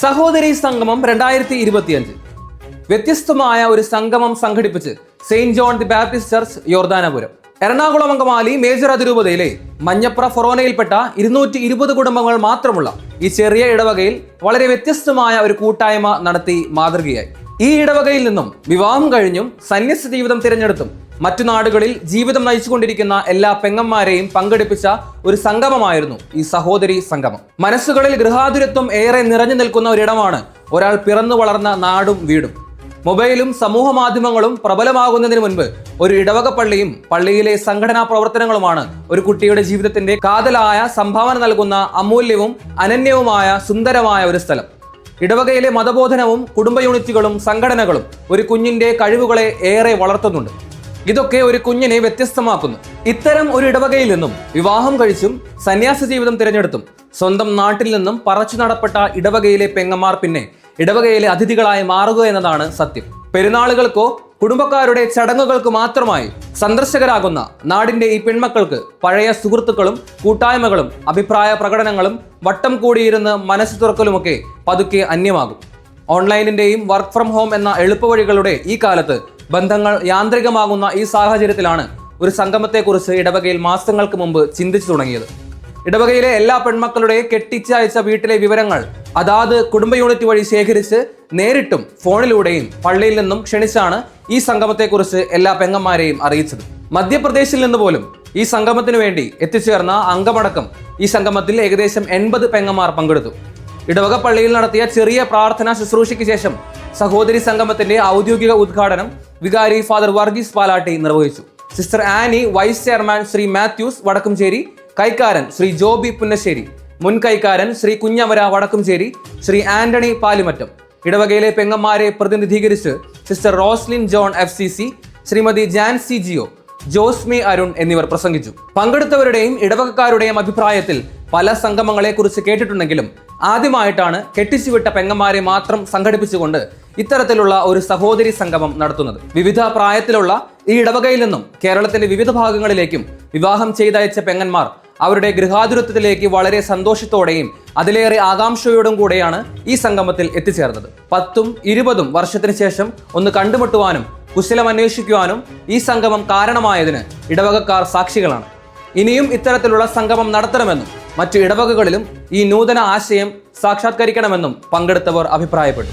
സഹോദരി സംഗമം 2025 വ്യത്യസ്തമായ ഒരു സംഗമം സംഘടിപ്പിച്ച് Saint John the Baptist Church Yordhanapuram. Ernakulam Angamaly major അതിരൂപതയിലെ മഞ്ഞപ്ര ഫൊറോനയിൽപ്പെട്ട 220 കുടുംബങ്ങൾ മാത്രമുള്ള ഈ ചെറിയ ഇടവകയിൽ വളരെ വ്യത്യസ്തമായ ഒരു കൂട്ടായ്മ നടത്തി മാതൃകയായി. ഈ ഇടവകയിൽ നിന്നും വിവാഹം കഴിഞ്ഞും സന്യസ്ത ജീവിതം തിരഞ്ഞെടുത്തും മറ്റു നാടുകളിൽ ജീവിതം നയിച്ചുകൊണ്ടിരിക്കുന്ന എല്ലാ പെങ്ങന്മാരെയും പങ്കെടുപ്പിച്ച ഒരു സംഗമമായിരുന്നു ഈ സഹോദരി സംഗമം. മനസ്സുകളിൽ ഗൃഹാതുരത്വം ഏറെ നിറഞ്ഞു നിൽക്കുന്ന ഒരിടമാണ് ഒരാൾ പിറന്നു വളർന്ന നാടും വീടും. മൊബൈലും സമൂഹ മാധ്യമങ്ങളും പ്രബലമാകുന്നതിന് മുൻപ് ഒരു ഇടവക പള്ളിയും പള്ളിയിലെ സംഘടനാ പ്രവർത്തനങ്ങളുമാണ് ഒരു കുട്ടിയുടെ ജീവിതത്തിന്റെ കാതലായ സംഭാവന നൽകുന്ന അമൂല്യവും അനന്യവുമായ സുന്ദരമായ ഒരു സ്ഥലം. ഇടവകയിലെ മതബോധനവും കുടുംബ യൂണിറ്റുകളും സംഘടനകളും ഒരു കുഞ്ഞിന്റെ കഴിവുകളെ ഏറെ വളർത്തുന്നുണ്ട്. ഇതൊക്കെ ഒരു കുഞ്ഞിനെ വ്യത്യസ്തമാക്കുന്നു. ഇത്തരം ഒരു ഇടവകയിൽ നിന്നും വിവാഹം കഴിച്ചും സന്യാസ ജീവിതം തിരഞ്ഞെടുത്തും സ്വന്തം നാട്ടിൽ നിന്നും പറച്ചു നടപ്പെട്ട ഇടവകയിലെ പെങ്ങന്മാർ പിന്നെ ഇടവകയിലെ അതിഥികളായി മാറുക എന്നതാണ് സത്യം. പെരുന്നാളുകൾക്കോ കുടുംബക്കാരുടെ ചടങ്ങുകൾക്ക് മാത്രമായി സന്ദർശകരാകുന്ന നാടിന്റെ ഈ പെൺമക്കൾക്ക് പഴയ സുഹൃത്തുക്കളും കൂട്ടായ്മകളും അഭിപ്രായ പ്രകടനങ്ങളും വട്ടം കൂടിയിരുന്ന് മനസ്സ് തുറക്കലുമൊക്കെ പതുക്കെ അന്യമാകും. ഓൺലൈനിന്റെയും വർക്ക് ഫ്രം ഹോം എന്ന എളുപ്പവഴികളുടെ ഈ കാലത്ത് ബന്ധങ്ങൾ യാന്ത്രികമാകുന്ന ഈ സാഹചര്യത്തിലാണ് ഒരു സംഗമത്തെക്കുറിച്ച് ഇടവകയിൽ മാസങ്ങൾക്ക് മുമ്പ് ചിന്തിച്ചു തുടങ്ങിയത്. ഇടവകയിലെ എല്ലാ പെൺമക്കളുടെ കെട്ടിച്ചയച്ച വീട്ടിലെ വിവരങ്ങൾ അതാത് കുടുംബ യൂണിറ്റ് വഴി ശേഖരിച്ച് നേരിട്ടും ഫോണിലൂടെയും പള്ളിയിൽ നിന്നും ക്ഷണിച്ചാണ് ഈ സംഗമത്തെക്കുറിച്ച് എല്ലാ പെങ്ങന്മാരെയും അറിയിച്ചത്. മധ്യപ്രദേശിൽ നിന്ന് പോലും ഈ സംഗമത്തിനു വേണ്ടി എത്തിച്ചേർന്ന അംഗമടക്കം ഈ സംഗമത്തിൽ ഏകദേശം 80 പെങ്ങന്മാർ പങ്കെടുത്തു. ഇടവക പള്ളിയിൽ നടത്തിയ ചെറിയ പ്രാർത്ഥനാ ശുശ്രൂഷയ്ക്ക് ശേഷം സഹോദരി സംഗമത്തിന്റെ ഔദ്യോഗിക ഉദ്ഘാടനം വികാരി ഫാദർ വർഗീസ് പാലാട്ടി നിർവഹിച്ചു. Sister Annie, vice chairman Shri Mathews Vadakkumchery, കൈക്കാരൻ ശ്രീ ജോബി പുന്നശ്ശേരി, മുൻ കൈക്കാരൻ ശ്രീ കുഞ്ഞമര വടക്കുംചേരി, ശ്രീ ആന്റണി പാലിമറ്റം, ഇടവകയിലെ പെങ്ങന്മാരെ പ്രതിനിധീകരിച്ച് സിസ്റ്റർ റോസ്ലിൻ ജോൺ FCC, ശ്രീമതി ജാൻസി ജിയോ, ജോസ്മി അരുൺ എന്നിവർ പ്രസംഗിച്ചു. പങ്കെടുത്തവരുടെയും ഇടവകക്കാരുടെയും അഭിപ്രായത്തിൽ പല സംഗമങ്ങളെ കുറിച്ച് കേട്ടിട്ടുണ്ടെങ്കിലും ആദ്യമായിട്ടാണ് കെട്ടിച്ചുവിട്ട പെങ്ങന്മാരെ മാത്രം സംഘടിപ്പിച്ചുകൊണ്ട് ഇത്തരത്തിലുള്ള ഒരു സഹോദരി സംഗമം നടത്തുന്നത്. വിവിധ പ്രായത്തിലുള്ള ഈ ഇടവകയിൽ നിന്നും കേരളത്തിന്റെ വിവിധ ഭാഗങ്ങളിലേക്കും വിവാഹം ചെയ്തയച്ച പെങ്ങന്മാർ അവരുടെ ഗൃഹാതുരത്വത്തിലേക്ക് വളരെ സന്തോഷത്തോടെയും അതിലേറെ ആകാംക്ഷയോടും കൂടെയാണ് ഈ സംഗമത്തിൽ എത്തിച്ചേർന്നത്. 10ഉം 20ഉം വർഷത്തിന് ശേഷം ഒന്ന് കണ്ടുമുട്ടുവാനും കുശലം അന്വേഷിക്കുവാനും ഈ സംഗമം കാരണമായതിന് ഇടവകക്കാർ സാക്ഷികളാണ്. ഇനിയും ഇത്തരത്തിലുള്ള സംഗമം നടത്തണമെന്നും മറ്റു ഇടവകകളിലും ഈ നൂതന ആശയം സാക്ഷാത്കരിക്കണമെന്നും പങ്കെടുത്തവർ അഭിപ്രായപ്പെട്ടു.